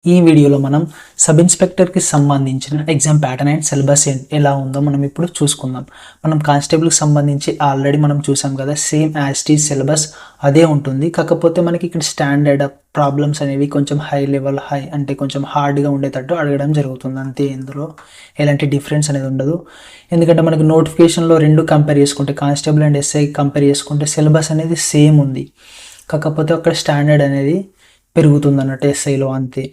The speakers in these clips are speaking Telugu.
ఈ వీడియోలో మనం సబ్ ఇన్స్పెక్టర్కి సంబంధించిన ఎగ్జామ్ ప్యాటర్న్ అండ్ సిలబస్ ఎలా ఉందో మనం ఇప్పుడు చూసుకుందాం. మనం కానిస్టేబుల్కి సంబంధించి ఆల్రెడీ మనం చూసాం కదా, సేమ్ యాజ్ టీ సిలబస్ అదే ఉంటుంది. కాకపోతే మనకి ఇక్కడ స్టాండర్డ్ ప్రాబ్లమ్స్ అనేవి కొంచెం హై అంటే కొంచెం హార్డ్గా ఉండేటట్టు అడగడం జరుగుతుంది. అంతే, ఇందులో ఎలాంటి డిఫరెన్స్ అనేది ఉండదు. ఎందుకంటే మనకి నోటిఫికేషన్లో రెండు కంపేర్ చేసుకుంటే, కానిస్టేబుల్ అండ్ ఎస్ఐ కంపేర్ చేసుకుంటే సిలబస్ అనేది సేమ్ ఉంది. కాకపోతే అక్కడ స్టాండర్డ్ అనేది పెరుగుతుంది అన్నట్టు ఎస్ఐలో, అంతే.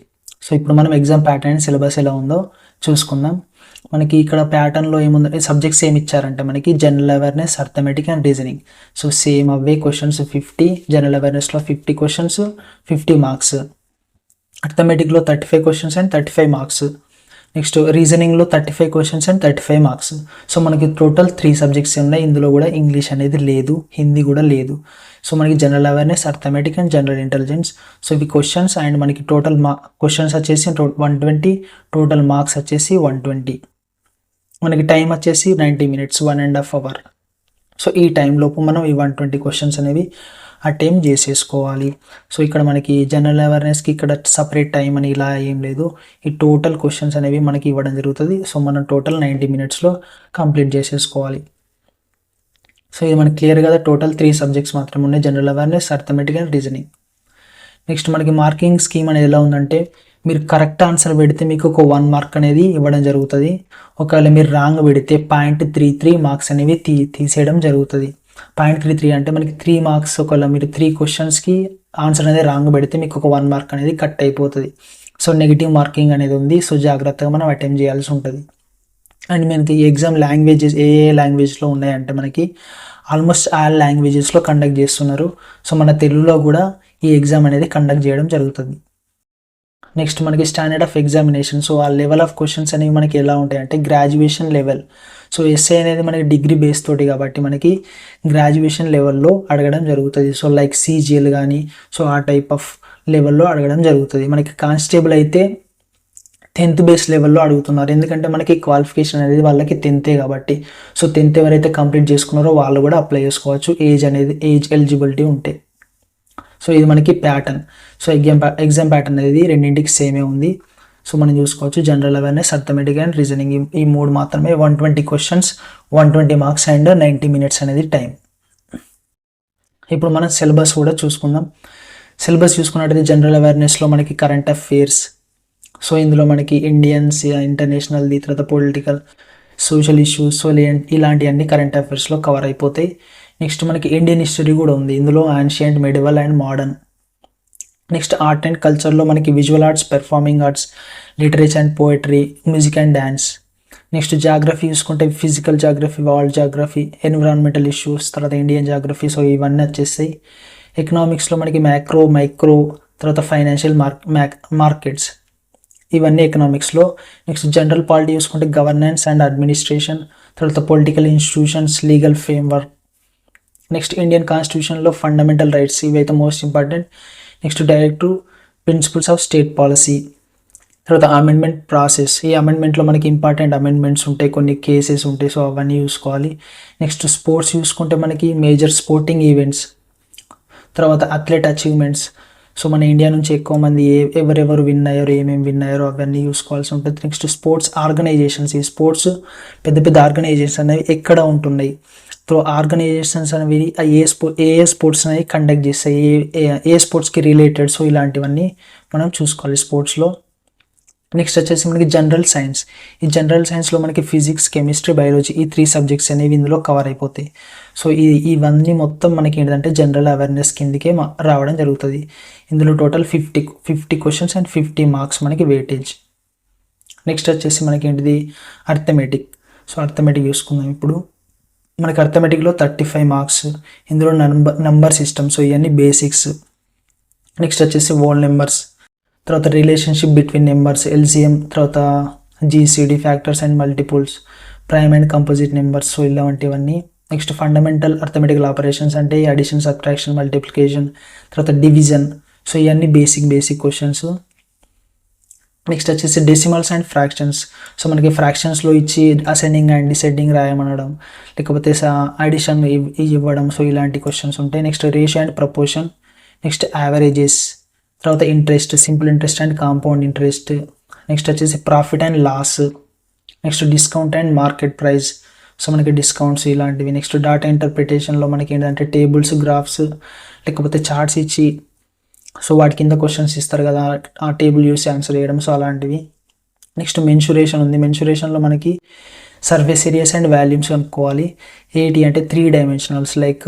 సో ఇప్పుడు మనం ఎగ్జామ్ ప్యాటర్న్ సిలబస్ ఎలా ఉందో చూసుకుందాం. మనకి ఇక్కడ ప్యాటర్న్లో ఏముందంటే సబ్జెక్ట్స్ ఏమి ఇచ్చారంటే మనకి general awareness, arithmetic and reasoning. So same అవే క్వశ్చన్స్ 50, జనరల్ అవేర్నెస్లో 50 క్వశ్చన్స్ 50 మార్క్స్, అర్థమెటిక్లో 35 క్వశ్చన్స్ అండ్ 35 మార్క్స్, నెక్స్ట్ రీజనింగ్లో 35 క్వశ్చన్స్ అండ్ 35 మార్క్స్. సో మనకి టోటల్ 3 సబ్జెక్ట్స్ ఉన్నాయి. ఇందులో కూడా ఇంగ్లీష్ అనేది లేదు, హిందీ కూడా లేదు. సో మనకి general awareness, arithmetic and general intelligence. So ఇవి క్వశ్చన్స్ అండ్ మనకి టోటల్ క్వశ్చన్స్ వచ్చేసి 120, టోటల్ మార్క్స్ వచ్చేసి 120. మనకి టైం వచ్చేసి 90 minutes, 1.5 hours. సో ఈ టైంలోపు మనం ఈ 120 క్వశ్చన్స్ అనేవి అటెంప్ట్ చేసేసుకోవాలి. సో ఇక్కడ మనకి జనరల్ అవేర్నెస్కి ఇక్కడ సపరేట్ టైం అని ఇలా ఏం లేదు. ఈ టోటల్ క్వశ్చన్స్ అనేవి మనకి ఇవ్వడం జరుగుతుంది. సో మనం టోటల్ 90 minutesలో కంప్లీట్ చేసేసుకోవాలి. సో ఇది మనకి క్లియర్ కదా, టోటల్ 3 సబ్జెక్ట్స్ మాత్రమే ఉన్నాయి, general awareness, arithmetic and reasoning. Next మనకి మార్కింగ్ స్కీమ్ అనేది ఎలా ఉందంటే, మీరు కరెక్ట్ ఆన్సర్ పెడితే మీకు ఒక 1 mark అనేది ఇవ్వడం జరుగుతుంది. ఒకవేళ మీరు రాంగ్ పెడితే 0.33 మార్క్స్ అనేవి తీసేయడం జరుగుతుంది. 0.33 అంటే మనకి 3 marks. ఒకవేళ మీరు 3 క్వశ్చన్స్కి ఆన్సర్ అనేది రాంగ్ పెడితే మీకు ఒక 1 mark అనేది కట్ అయిపోతుంది. సో నెగిటివ్ మార్కింగ్ అనేది ఉంది. సో జాగ్రత్తగా మనం అటెంప్ట్ చేయాల్సి ఉంటుంది. అండ్ మనకి ఈ ఎగ్జామ్ లాంగ్వేజెస్ ఏ లాంగ్వేజ్లో ఉన్నాయంటే మనకి ఆల్మోస్ట్ ఆల్ లాంగ్వేజెస్లో కండక్ట్ చేస్తున్నారు. సో మన తెలుగులో కూడా ఈ ఎగ్జామ్ అనేది కండక్ట్ చేయడం జరుగుతుంది. నెక్స్ట్ మనకి స్టాండర్డ్ ఆఫ్ ఎగ్జామినేషన్. సో ఆ లెవెల్ ఆఫ్ క్వశ్చన్స్ అనేవి మనకి ఎలా ఉంటాయంటే గ్రాడ్యుయేషన్ లెవెల్. సో ఎస్ఏ అనేది మనకి డిగ్రీ బేస్ తోటి కాబట్టి మనకి గ్రాడ్యుయేషన్ లెవెల్లో అడగడం జరుగుతుంది. సో లైక్ CGL కానీ, సో ఆ టైప్ ఆఫ్ లెవెల్లో అడగడం జరుగుతుంది. మనకి కానిస్టేబుల్ అయితే 10th బేస్ లెవెల్లో అడుగుతున్నారు. ఎందుకంటే మనకి క్వాలిఫికేషన్ అనేది వాళ్ళకి 10th కాబట్టి. సో 10th ఎవరైతే కంప్లీట్ చేసుకున్నారో వాళ్ళు కూడా అప్లై చేసుకోవచ్చు, ఏజ్ ఎలిజిబిలిటీ ఉంటే. సో ఇది మనకి ప్యాటర్న్. సో ఎగ్జామ్ ప్యాటర్న్ అనేది రెండింటికి సేమే ఉంది. సో మనం చూసుకోవచ్చు general awareness, arithmetic and reasoning ఈ 3 మాత్రమే. 120 క్వశ్చన్స్, 120 మార్క్స్ అండ్ 90 minutes అనేది టైం. ఇప్పుడు మనం సిలబస్ కూడా చూసుకుందాం. సిలబస్ చూసుకున్నట్టయితే జనరల్ అవేర్నెస్లో మనకి కరెంట్ అఫైర్స్. సో ఇందులో మనకి ఇండియన్స్, ఇంటర్నేషనల్ది, తర్వాత పొలిటికల్, సోషల్ ఇష్యూస్, సో ఇలాంటివన్నీ కరెంట్ అఫైర్స్లో కవర్ అయిపోతాయి. నెక్స్ట్ మనకి ఇండియన్ హిస్టరీ కూడా ఉంది. ఇందులో ancient, medieval and modern. Next art and కల్చర్లో మనకి visual arts, performing arts, literature and poetry, music and dance. Next geography చూసుకుంటే physical geography, world geography, environmental issues, తర్వాత ఇండియన్ జాగ్రఫీ. సో ఇవన్నీ వచ్చేస్తాయి. ఎకనామిక్స్లో మనకి మైక్రో, తర్వాత ఫైనాన్షియల్ మార్కెట్స్, ఇవన్నీ ఎకనామిక్స్లో. నెక్స్ట్ జనరల్ పాలిటీ చూసుకుంటే గవర్నెన్స్ అండ్ అడ్మినిస్ట్రేషన్, తర్వాత political institutions, legal framework. Next Indian కాన్స్టిట్యూషన్లో ఫండమెంటల్ రైట్స్, ఇవైతే most important. Next directive principles of state policy, తర్వాత అమెండ్మెంట్ ప్రాసెస్. ఈ అమెండ్మెంట్లో మనకి ఇంపార్టెంట్ అమెండ్మెంట్స్ ఉంటాయి, కొన్ని కేసెస్ ఉంటాయి. సో అవన్నీ చూసుకోవాలి. నెక్స్ట్ స్పోర్ట్స్ చూసుకుంటే మనకి మేజర్ స్పోర్టింగ్ ఈవెంట్స్, తర్వాత అథ్లెట్ అచీవ్మెంట్స్. సో మన ఇండియా నుంచి ఎక్కువ మంది ఎవరెవరు విన్ అయ్యారు, ఏమేమి విన్ అయ్యారో అవన్నీ చూసుకోవాల్సి ఉంటుంది. Next sports organisations. ఈ స్పోర్ట్స్ పెద్ద పెద్ద ఆర్గనైజేషన్స్ అనేవి ఎక్కడ ఉంటున్నాయి, సో ఆర్గనైజేషన్స్ అనేవి ఏ స్పోర్ట్స్ అనేవి కండక్ట్ చేస్తాయి, ఏ స్పోర్ట్స్కి రిలేటెడ్. సో ఇలాంటివన్నీ మనం చూసుకోవాలి స్పోర్ట్స్లో. నెక్స్ట్ వచ్చేసి మనకి జనరల్ సైన్స్. ఈ జనరల్ సైన్స్లో మనకి ఫిజిక్స్, కెమిస్ట్రీ, బయాలజీ, ఈ 3 సబ్జెక్ట్స్ అనేవి ఇందులో కవర్ అయిపోతాయి. సో ఇవన్నీ మొత్తం మనకి ఏంటంటే జనరల్ అవేర్నెస్ కిందకే రావడం జరుగుతుంది. ఇందులో టోటల్ 50 క్వశ్చన్స్ అండ్ 50 మార్క్స్ మనకి వెయిటేజ్. నెక్స్ట్ వచ్చేసి మనకి ఏంటిది అర్థమెటిక్. సో అర్థమెటిక్ చూసుకుందాం ఇప్పుడు. మనకి అర్థమెటిక్లో 35 మార్క్స్. ఇందులో నంబర్ సిస్టమ్. సో ఇవన్నీ బేసిక్స్. నెక్స్ట్ వచ్చేసి హోల్ నెంబర్స్, తర్వాత రిలేషన్షిప్ బిట్వీన్ నెంబర్స్, LCM, తర్వాత GCD, factors and multiples, prime and composite numbers. So ఇలాంటివన్నీ. నెక్స్ట్ ఫండమెంటల్ అర్థమెటికల్ ఆపరేషన్స్ అంటే అడిషన్, సబ్ట్రాక్షన్, మల్టిప్లికేషన్, తర్వాత డివిజన్. సో ఇవన్నీ బేసిక్ క్వశ్చన్స్. నెక్స్ట్ వచ్చేసి డెసిమల్స్ అండ్ ఫ్రాక్షన్స్. సో మనకి ఫ్రాక్షన్స్లో ఇచ్చి అసెండింగ్ అండ్ డిసెండింగ్ రాయమనడం, లేకపోతే అడిషన్ ఇవ్వడం. సో ఇలాంటి క్వశ్చన్స్ ఉంటాయి. Next ratio and proportion. Next averages. తర్వాత interest, simple interest and compound interest. Next వచ్చేసి profit and loss. Next discount and market price. So మనకి డిస్కౌంట్స్ ఇలాంటివి. నెక్స్ట్ డాటా ఇంటర్ప్రిటేషన్లో మనకి ఏంటంటే టేబుల్స్, గ్రాఫ్స్ లేకపోతే చార్ట్స్ ఇచ్చి సో వాటి కింద క్వశ్చన్స్ ఇస్తారు కదా, ఆ టేబుల్ యూస్ ఆన్సర్ చేయడం, సో అలాంటివి. నెక్స్ట్ మెన్సురేషన్ ఉంది. మెన్సురేషన్లో మనకి సర్ఫేస్ ఏరియాస్ అండ్ వాల్యూమ్స్ కనుక్కోవాలి. ఏంటి అంటే 3 dimensionals like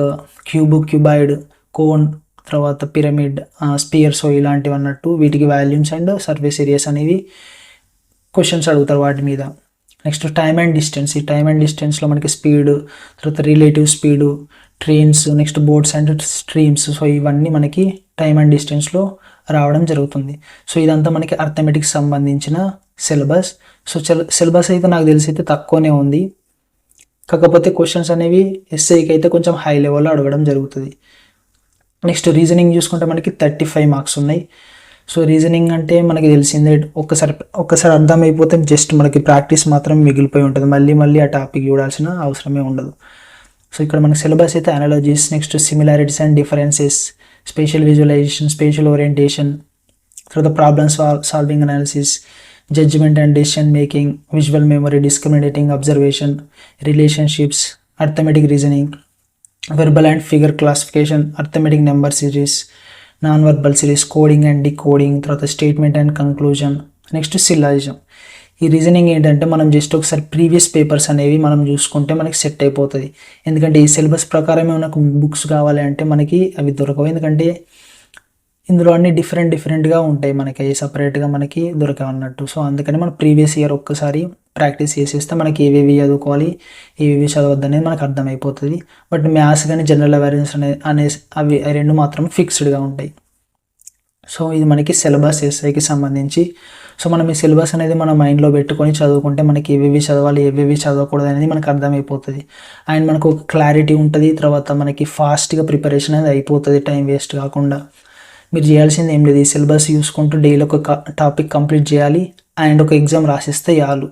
cube, cuboid, cone, తర్వాత పిరమిడ్, స్పియర్, సో ఇలాంటివి అన్నట్టు వీటికి వాల్యూమ్స్ అండ్ సర్ఫేస్ ఏరియాస్ అనేవి క్వశ్చన్స్ అడుగుతారు వాటి మీద. Next time and distance. ఈ టైమ్ అండ్ డిస్టెన్స్లో మనకి స్పీడ్, తర్వాత relative speed, trains, next boats and streams, so ఇవన్నీ మనకి టైమ్ అండ్ డిస్టెన్స్లో రావడం జరుగుతుంది. సో ఇదంతా మనకి అర్థమెటిక్స్ సంబంధించిన సిలబస్. సో సిలబస్ అయితే నాకు తెలిసి అయితే తక్కువనే ఉంది, కాకపోతే క్వశ్చన్స్ అనేవి ఎస్ఐకి అయితే కొంచెం హై లెవెల్లో అడగడం జరుగుతుంది. నెక్స్ట్ రీజనింగ్ చూసుకుంటే మనకి 35 మార్క్స్ ఉన్నాయి. సో రీజనింగ్ అంటే మనకి తెలిసిందే, ఒక్కసారి అర్థమైపోతే జస్ట్ మనకి ప్రాక్టీస్ మాత్రం మిగిలిపోయి ఉంటుంది, మళ్ళీ ఆ టాపిక్ చూడాల్సిన అవసరమే ఉండదు. సో ఇక్కడ మనకి సిలబస్ అయితే analogies, next similarities and differences, spatial visualization, spatial orientation, తర్వాత problem solving analysis, judgement and decision making, visual memory, discriminating observation, relationships, arithmetic reasoning, verbal and figure classification, arithmetic number series, non verbal series, coding and decoding, తర్వాత statement and conclusion, next syllogism. ఈ రీజనింగ్ ఏంటంటే మనం జస్ట్ ఒకసారి ప్రీవియస్ పేపర్స్ అనేవి మనం చూసుకుంటే మనకి సెట్ అయిపోతుంది. ఎందుకంటే ఈ సిలబస్ ప్రకారమే మనకు బుక్స్ కావాలి అంటే మనకి అవి దొరకవు, ఎందుకంటే ఇందులో అన్ని డిఫరెంట్గా ఉంటాయి, మనకి సపరేట్గా మనకి దొరకవు అన్నట్టు. సో అందుకని మనం ప్రీవియస్ ఇయర్ ఒక్కసారి ప్రాక్టీస్ చేసేస్తే మనకి ఏవేవి చదువుకోవాలి, ఏవేవి చదవద్దు అనేది మనకు అర్థమైపోతుంది. బట్ మ్యాథ్స్ కానీ జనరల్ అవేర్నెస్ అవి రెండు మాత్రం ఫిక్స్డ్గా ఉంటాయి. సో ఇది మనకి సిలబస్ ఎస్ఐకి సంబంధించి. సో మనం ఈ సిలబస్ అనేది మన మైండ్లో పెట్టుకొని చదువుకుంటే మనకి ఏవేవి చదవాలి, ఏవేవి చదవకూడదు అనేది మనకు అర్థమైపోతుంది. అండ్ మనకు ఒక క్లారిటీ ఉంటుంది, తర్వాత మనకి ఫాస్ట్గా ప్రిపరేషన్ అనేది అయిపోతుంది, టైం వేస్ట్ కాకుండా. మీరు చేయాల్సింది ఏం లేదు, ఈ సిలబస్ చూసుకుంటూ డైలీ ఒక టాపిక్ కంప్లీట్ చేయాలి అండ్ ఒక ఎగ్జామ్ రాసిస్తే చాలు.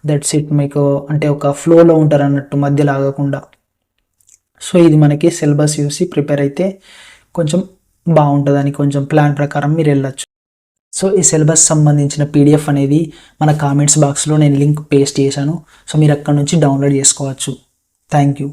That's it. మీకు అంటే ఒక ఫ్లోలో ఉంటారు అన్నట్టు, మధ్యలో ఆగకుండా. సో ఇది మనకి సిలబస్ చూసి ప్రిపేర్ అయితే కొంచెం బాగుంటుందని, కొంచెం ప్లాన్ ప్రకారం మీరు వెళ్ళచ్చు. సో ఈ సిలబస్ సంబంధించిన PDF అనేది మన కామెంట్స్ బాక్స్లో నేను లింక్ పేస్ట్ చేశాను. సో మీరు అక్కడ నుంచి డౌన్లోడ్ చేసుకోవచ్చు. Thank you.